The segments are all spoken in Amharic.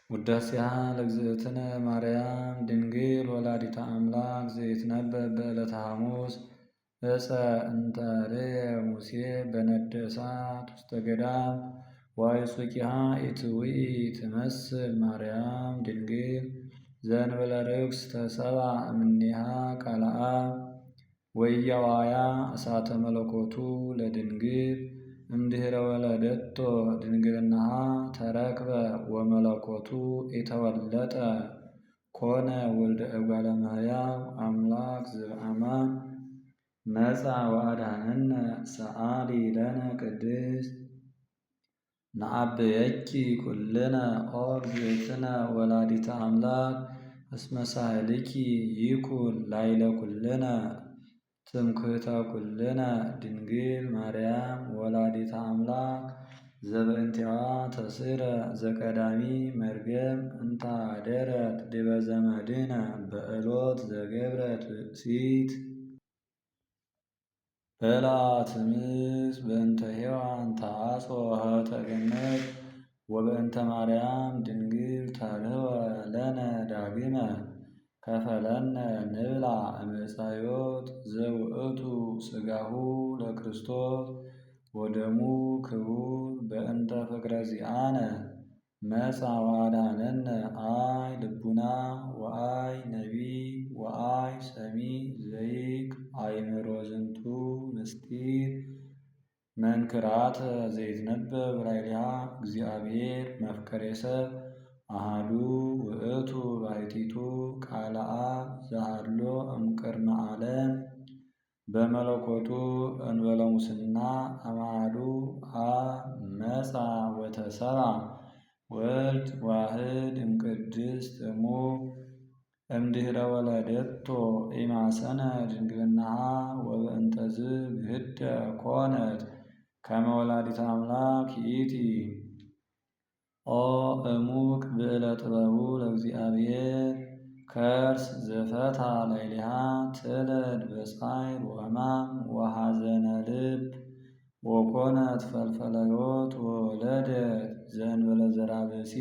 ውዳሴሃ ለእግዝእትነ ማርያም ድንግል ወላዲተ አምላክ ዘይትነበብ በዕለተ ሐሙስ ዕፀ እንተርየ ሙሴ በነደ እሳት ውስተ ገዳም ወአይጹቂሃ ኢትውኢ ትመስል ማርያም ድንግል ዘእንበለ ርኩስ ተሰብአ እምኔሃ ቃለ አብ ወኢያዋያ እሳተ መለኮቱ ለድንግል እምድኅረ ወለደቶ ድንግልናሃ ተረክበ ወመለኮቱ ኢተወለጠ ኮነ ወልደ እጓለ እመሕያው አምላክ ዘበአማን መጻ ወአድኀነነ ሰአሊ ለነ ቅድስት ነዐብየኪ ኩልነ ኦ እግዝእትነ ወላዲተ አምላክ እስመ ሳህልኪ ይኩን ላዕለ ኩልነ ትምክህተ ኩልነ ድንግል ማርያም ወላዲተ አምላክ ዘበእንቲአሃ ተስዕረ ዘቀዳሚ መርገም እንተ ኀደረት ዲበ ዘመድነ በዕሎት ዘገብረት ብእሲት በልዐት እምፅ በእንተ ሔዋን ተአጽኦ ኆኅተ ገነት ወበእንተ ማርያም ድንግል ተርኅወ ለነ ዳግመ ከፈለነ ንብላ እምዕፀ ሕይወት ዘውእቱ ሥጋሁ ለክርስቶስ ወደሙ ክቡር በእንተ ፍቅረ ዚአነ መጻ ወአድኀነነ አይ ልቡና ወአይ ነቢይ ወአይ ሰሚዕ ዘይክል አእምሮ ዝንቱ ምስጢር መንክራተ ዘይትነበብ ላዕሌሃ እግዚአብሔር መፍቀሬ ሰብ አሐዱ ውእቱ ባሕቲቱ ቃለ አብ ዘሃሎ እምቅድመ ዓለም በመለኮቱ እንበለ ሙስና አምአሐዱ አብ መጻ ወተሰብአ ወልድ ዋሕድ እምቅድስት እሙ እምድኅረ ወለደቶ ኢማሰነ ድንግልናሃ ወበእንተዝ ግህደ ኮነት ከመ ወላዲተ አምላክ ይእቲ። ኦ እሙቅ ብዕለ ጥበቡ ለእግዚአብሔር ከርስ ዘፈታ ላዕሌሃ ትለድ በጻዕር ወሕማም ወሐዘነ ልብ ወኮነት ፈልፈለ ሕይወት ወወለደት ዘእንበለ ዘርአ ብእሲ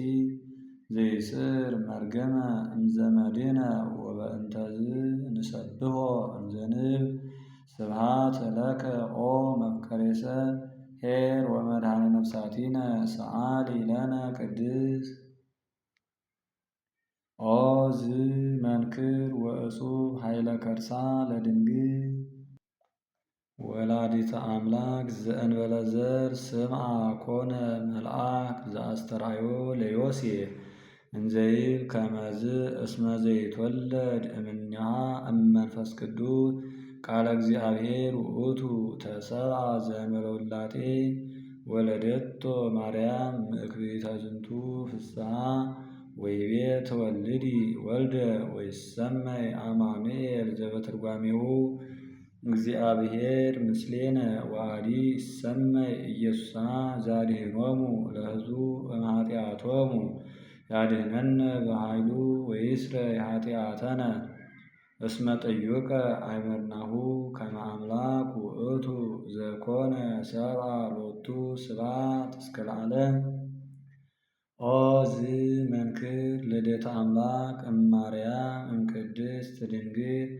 ዘይስዕር መርገመ እምዘመድነ ወበእንተዝ ንሰብሖ እንዘንብል ስብሐት ለከ ኦ መፍቀሬ ሰብ ኄር ወመድኃኔ ነፍሳቲነ ሰአሊ ለነ ቅድስት ኦ ዝ መንክር ወእጹብ ኃይለ ከርሳ ለድንግል ወላዲተ አምላክ ዘእንበለ ዘር ስምዐ ኮነ መልአክ ዘአስተርአዮ ለዮሴፍ እንዘይብል ከመዝ እስመ ዘይትወለድ እምኔሃ እመንፈስ ቅዱስ ቃለ እግዚአብሔር ውእቱ ተሰብአ ዘእንበለ ውላጤ ወለደቶ ማርያም ምእክቢተ ዝንቱ ፍስሐ ወይቤ ትወልዲ ወልደ ወይሰመይ አማኑኤል ዘበትርጓሜሁ እግዚአብሔር ምስሌነ ወአዲ ይሰመይ ኢየሱስአ ዘአድኅኖሙ ለሕዝቡ እምኃጢአቶሙ ያድኅነነ በኃይሉ ወይስረይ ኃጢአተነ እስመ ጥዩቀ አእመርናሁ ከመ አምላክ ውእቱ ዘኮነ ሰብአ ሎቱ ስብሐት እስከ ለዓለም። ኦ ዝ መንክር ልደተ አምላክ እማርያም እምቅድስት ድንግል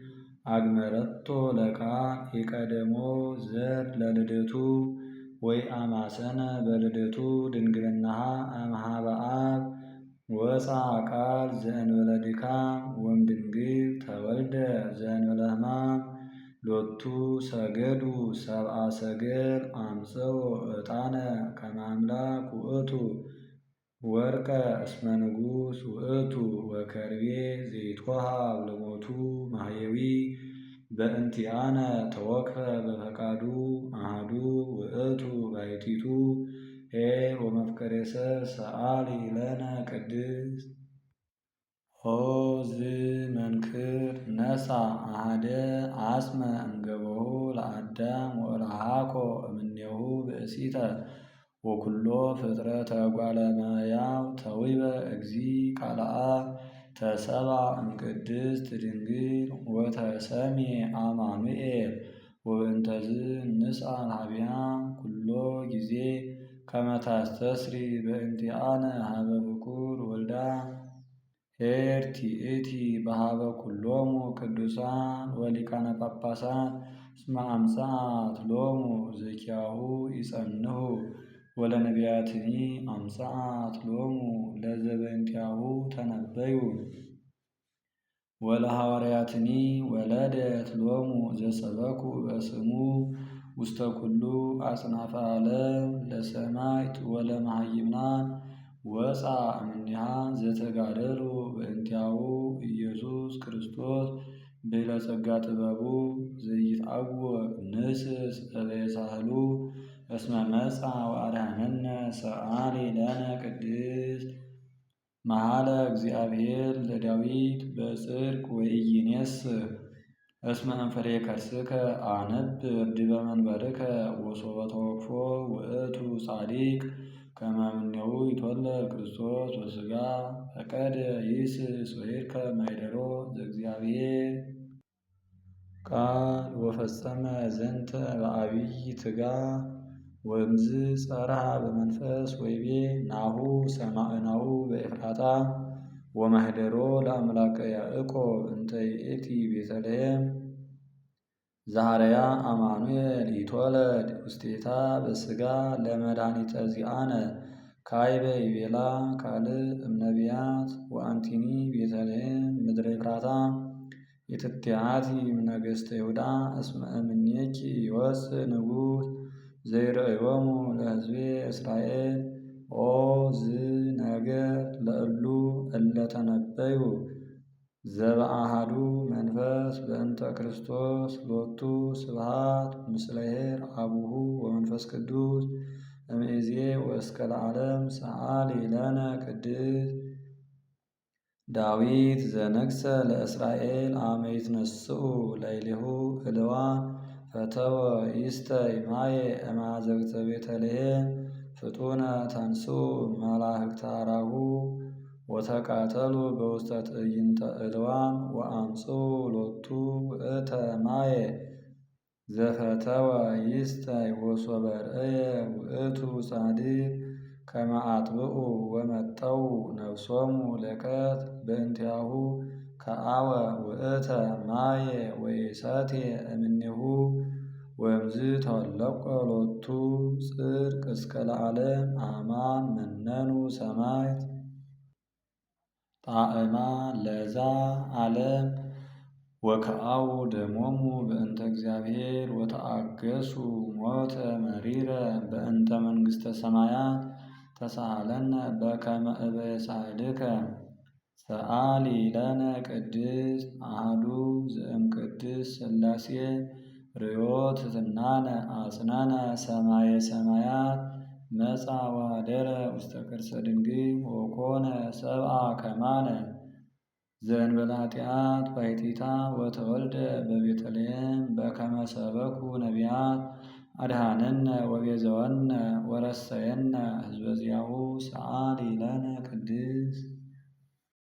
አግመረቶ ለቃል ኢቀደሞ ዘር ለልደቱ ወኢአማሰነ በልደቱ ድንግልናሃ እምኀበ አብ ወፃ ቃል ዘእንበለ ድካም ወእምድንግል ተወልደ ዘእንበለ ሕማም ሎቱ ሰገዱ ሰብአ ሰገል አምጽኡ ዕጣነ ከመ አምላክ ውእቱ ወርቀ እስመ ንጉሥ ውእቱ ወከርቤ ዘይትወሃብ ለሞቱ ማህየዊ በእንቲአነ ተወክፈ በፈቃዱ አሐዱ ውእቱ ባሕቲቱ ኄር ወመፍቀሬ ሰብ ሰአሊ ለነ ቅድስት ኦ ዝ መንክር ነሣ አሐደ አጽመ እምገቦሁ ለአዳም ወለሐኮ እምኔሁ ብእሲተ ወኩሎ ፍጥረተ እጓለ እመሕያው ተዊበ እግዚእ ቃለ አብ ተሰብአ እምቅድስት ድንግል ወተሰምየ አማኑኤል ወበእንተዝ ንስአል ኀቤሃ ኩሎ ጊዜ ከመ ታስተስሪ በእንቲአነ ሀበ ፍቁር ወልዳ ሄርቲእቲ በሀበ ኩሎሙ ቅዱሳን ወሊቃነ ጳጳሳት እስመ አምጽአት ሎሙ ዘኪያሁ ይጸንሁ ወለነቢያትኒ አምጽአት ሎሙ ለዘበእንቲአሁ ተነበዩ ወለሐዋርያትኒ ወለደት ሎሙ ዘሰበኩ በስሙ ውስተ ኩሉ አጽናፈ ዓለም ለሰማዕት ወለመሃይምናን ወፃ እምኔሃ ዘተጋደሉ በእንቲአሁ ኢየሱስ ክርስቶስ ብለ ጸጋ ጥበቡ ዘይትዐወቅ ንስስ እበየሳህሉ እስመ መጻ ወአድኀነነ ሰአሊ ለነ ቅድስት መኃለ እግዚአብሔር ለዳዊት በጽድቅ ወኢይኔስህ እስመ እንፍሬ ከርስከ አነብር ዲበ መንበርከ ወሶበ ተወክፎ ውእቱ ጻዲቅ ከመ እምኔሁ ይትወለድ ክርስቶስ በሥጋ ፈቀደ ይስስ ወይርከ ማኅደሮ ዘእግዚአብሔር ቃል ወፈጸመ ዘንተ በዐቢይ ትጋህ ወእምዝ ጸርሐ በመንፈስ ወይቤ ናሁ ሰማዕናሁ በኤፍራታ ወማኅደሮ ለአምላከ ያዕቆብ እንተ ይእቲ ቤተልሔም ዛሃረያ አማኑኤል ይትወለድ ውስቴታ በሥጋ ለመድኃኒተ ዚአነ ካዕበ ይቤላ ካልእ እምነቢያት ወአንቲኒ ቤተልሔም ምድረ ኤፍራታ ኢትትሐቲ እምነገሥተ ይሁዳ እስመ እምኔኪ ይወፅእ ንጉሥ ዘይርእዮሙ ለሕዝቤ እስራኤል ኦ ዝነገር ለእሉ እለ ተነበዩ ዘበአሐዱ መንፈስ በእንተ ክርስቶስ ሎቱ ስብሐት ምስለ ኄር አቡሁ ወመንፈስ ቅዱስ እምይእዜ ወእስከ ለዓለም ሰአሊ ለነ ቅድስት ዳዊት ዘነግሠ ለእስራኤል አመ ይትነሥኡ ላዕሌሁ ዕልዋን ፈተወ ይስተይ ማየ እምአዘቅተ ቤተልሔም ፍጡነ ተንሥኡ መላእክተ አራሁ ወተቃተሉ በውስተ ትዕይንተ ዕልዋን ወአምጽኡ ሎቱ ውእተ ማየ ዘፈተወ ይስተይ ወሶበ ርእየ ውእቱ ጻድቅ ከመ አጥብኡ ወመጠው ነፍሶሙ ለቀትል በእንቲአሁ ከአወ ውእተ ማየ ወይሰትየ እምኔሁ ወእምዝ ተወለቆ ሎቱ ጽድቅ እስከ ለዓለም አማን መነኑ ሰማዕት ጣዕማ ለዛ ዓለም ወከአው ደሞሙ በእንተ እግዚአብሔር ወተአገሱ ሞተ መሪረ በእንተ መንግሥተ ሰማያት ተሳሃለነ በከመ እበየሳህልከ ሰአሊ ለነ ቅድስት አሐዱ ዘእምቅድስት ሥላሴ ርዮት ትሕትናነ አጽነነ ሰማየ ሰማያት መጻ ወኀደረ ውስተ ከርሰ ድንግል ወኮነ ሰብአ ከማነ ዘእንበለ ኃጢአት ባሕቲታ ወተወልደ በቤተልሔም በከመ ሰበኩ ነቢያት አድኀነነ ወቤዘወነ ወረሰየነ ሕዝበ ዚአሁ ሰአሊ ለነ ቅድስት